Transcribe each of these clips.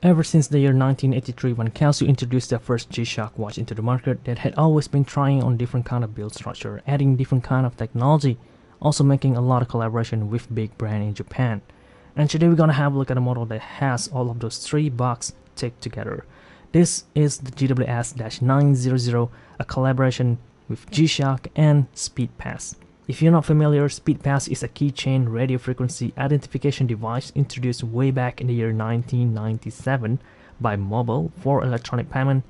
Ever since the year 1983 when Casio introduced their first G-Shock watch into the market, that had always been trying on different kind of build structure, adding different kind of technology, also making a lot of collaboration with big brand in Japan. And today we're gonna have a look at a model that has all of those three boxes ticked together. This is the GWS-900, a collaboration with G-Shock and SpeedPass. If you're not familiar, SpeedPass is a keychain radio frequency identification device introduced way back in the year 1997 by Mobile for electronic payment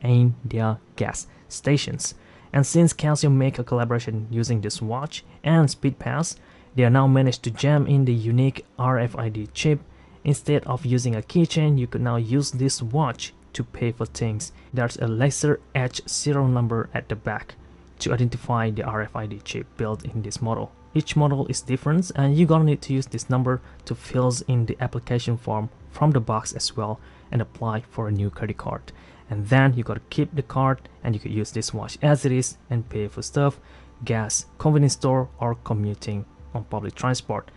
in their gas stations. And since Casio make a collaboration using this watch and SpeedPass, they are now managed to jam in the unique RFID chip. Instead of using a keychain, you could now use this watch to pay for things. There's a laser etched serial number at the back to identify the RFID chip built in this model. Each model is different and you're gonna need to use this number to fill in the application form from the box as well and apply for a new credit card. And then you gotta keep the card and you could use this watch as it is and pay for stuff, gas, convenience store, or commuting on public transport.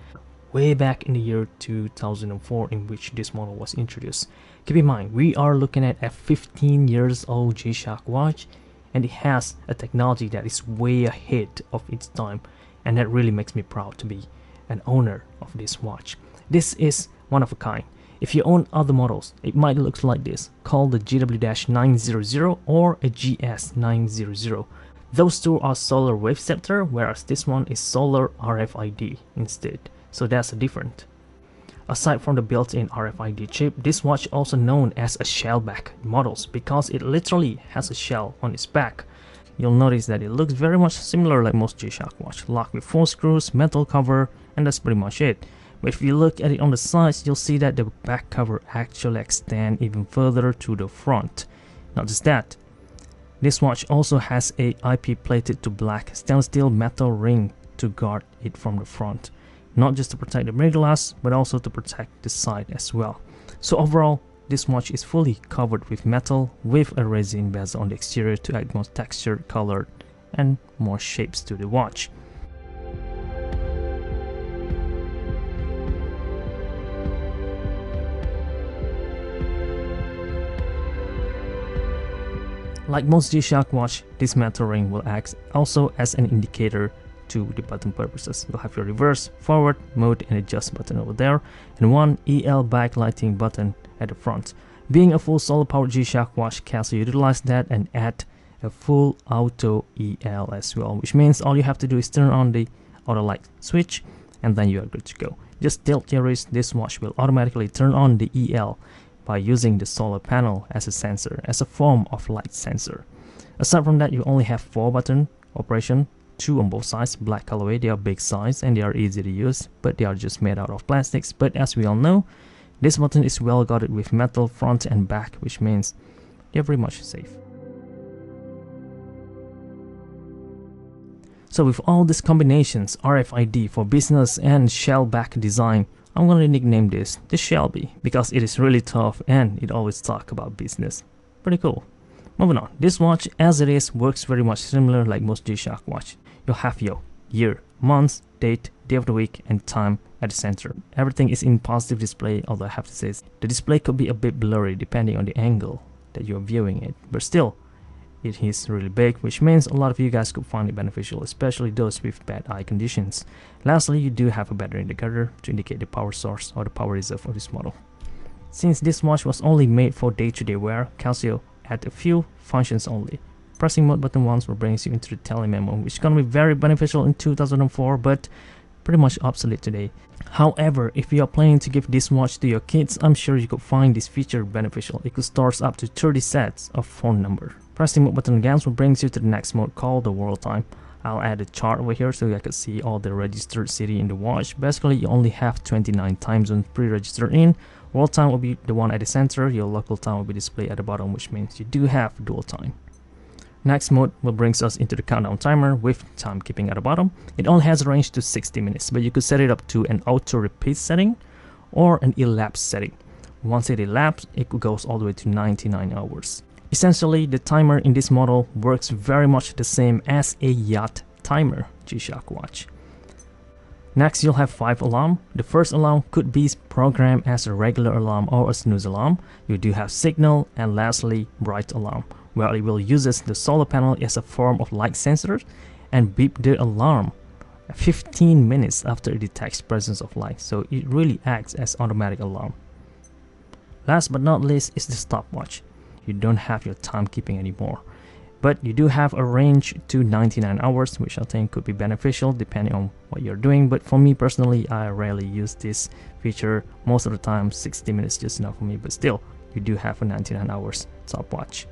Way back in the year 2004 in which this model was introduced. Keep in mind, we are looking at a 15 years old G-Shock watch, and it has a technology that is way ahead of its time, and that really makes me proud to be an owner of this watch. This is one of a kind. If you own other models, it might look like this, called the GW-900 or a GS-900. Those two are solar wave scepter, whereas this one is solar RFID instead. So that's different. Aside from the built-in RFID chip, this watch also known as a shellback models because it literally has a shell on its back. You'll notice that it looks very much similar like most G-Shock watch, locked with 4 screws, metal cover, and that's pretty much it. But if you look at it on the sides, you'll see that the back cover actually extends even further to the front. Not just that, this watch also has a IP plated to black stainless steel metal ring to guard it from the front. Not just to protect the break glass, but also to protect the side as well. So overall, this watch is fully covered with metal with a resin bezel on the exterior to add more texture, color, and more shapes to the watch. Like most G-Shock watch, this metal ring will act also as an indicator to the button purposes. You'll have your reverse, forward, mode, and adjust button over there, and one EL backlighting button at the front. Being a full solar powered G-Shock watch, Casio utilized that and add a full auto EL as well, which means all you have to do is turn on the auto light switch and then you are good to go. Just tilt your wrist, this watch will automatically turn on the EL by using the solar panel as a sensor, as a form of light sensor. Aside from that, you only have 4 button operation, 2 on both sides, black colorway. They are big size and they are easy to use, but they are just made out of plastics. But as we all know, this button is well guarded with metal front and back, which means they are very much safe. So with all these combinations, RFID for business and shellback design, I'm gonna nickname this the Shelby because it is really tough and it always talk about business. Pretty cool. Moving on, this watch as it is works very much similar like most G-Shock watch. You'll have your year, month, date, day of the week, and time at the center. Everything is in positive display, although I have to say the display could be a bit blurry depending on the angle that you're viewing it. But still, it is really big, which means a lot of you guys could find it beneficial, especially those with bad eye conditions. Lastly, you do have a battery indicator to indicate the power source or the power reserve of this model. Since this watch was only made for day-to-day wear, Casio had a few functions only. Pressing mode button once will bring you into the tele memo, which is going to be very beneficial in 2004 but pretty much obsolete today. However, if you are planning to give this watch to your kids, I'm sure you could find this feature beneficial. It could store up to 30 sets of phone number. Pressing mode button again will bring you to the next mode called the world time. I'll add a chart over here so I can see all the registered city in the watch. Basically, you only have 29 time zones pre-registered in. World time will be the one at the center, your local time will be displayed at the bottom, which means you do have dual time. Next mode will bring us into the countdown timer with timekeeping at the bottom. It only has a range to 60 minutes, but you could set it up to an auto repeat setting or an elapse setting. Once it elapses, it goes all the way to 99 hours. Essentially, the timer in this model works very much the same as a yacht timer G-Shock watch. Next, you'll have 5 alarms. The first alarm could be programmed as a regular alarm or a snooze alarm. You do have signal, and lastly, bright alarm, where it will use the solar panel as a form of light sensor and beep the alarm 15 minutes after it detects presence of light, so it really acts as automatic alarm. Last but not least is the stopwatch. You don't have your timekeeping anymore, but you do have a range to 99 hours, which I think could be beneficial depending on what you're doing. But for me personally, I rarely use this feature. Most of the time 60 minutes is just enough for me, but still you do have a 99 hours stopwatch.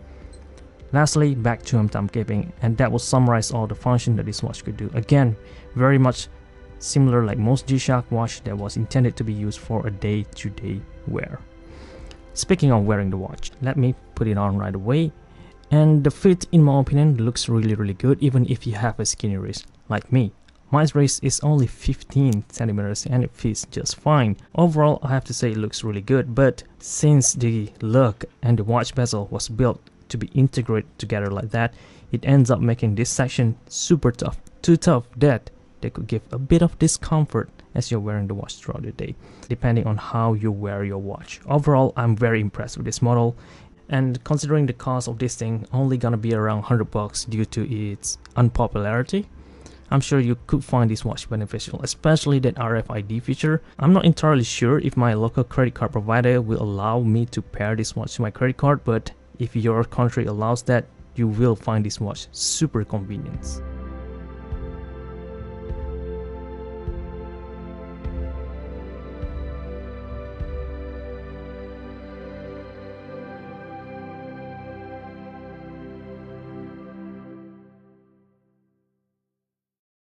Lastly, back to timekeeping, and that will summarize all the function that this watch could do. Again, very much similar like most G-Shock watch that was intended to be used for a day-to-day wear. Speaking of wearing the watch, let me put it on right away. And the fit, in my opinion, looks really good, even if you have a skinny wrist like me. My wrist is only 15 centimeters and it fits just fine. Overall, I have to say it looks really good, but since the look and the watch bezel was built to be integrated together like that, it ends up making this section super tough. Too tough that they could give a bit of discomfort as you're wearing the watch throughout the day, depending on how you wear your watch. Overall, I'm very impressed with this model. And considering the cost of this thing only gonna be around $100 due to its unpopularity, I'm sure you could find this watch beneficial, especially that RFID feature. I'm not entirely sure if my local credit card provider will allow me to pair this watch to my credit card, but if your country allows that, you will find this watch super convenient.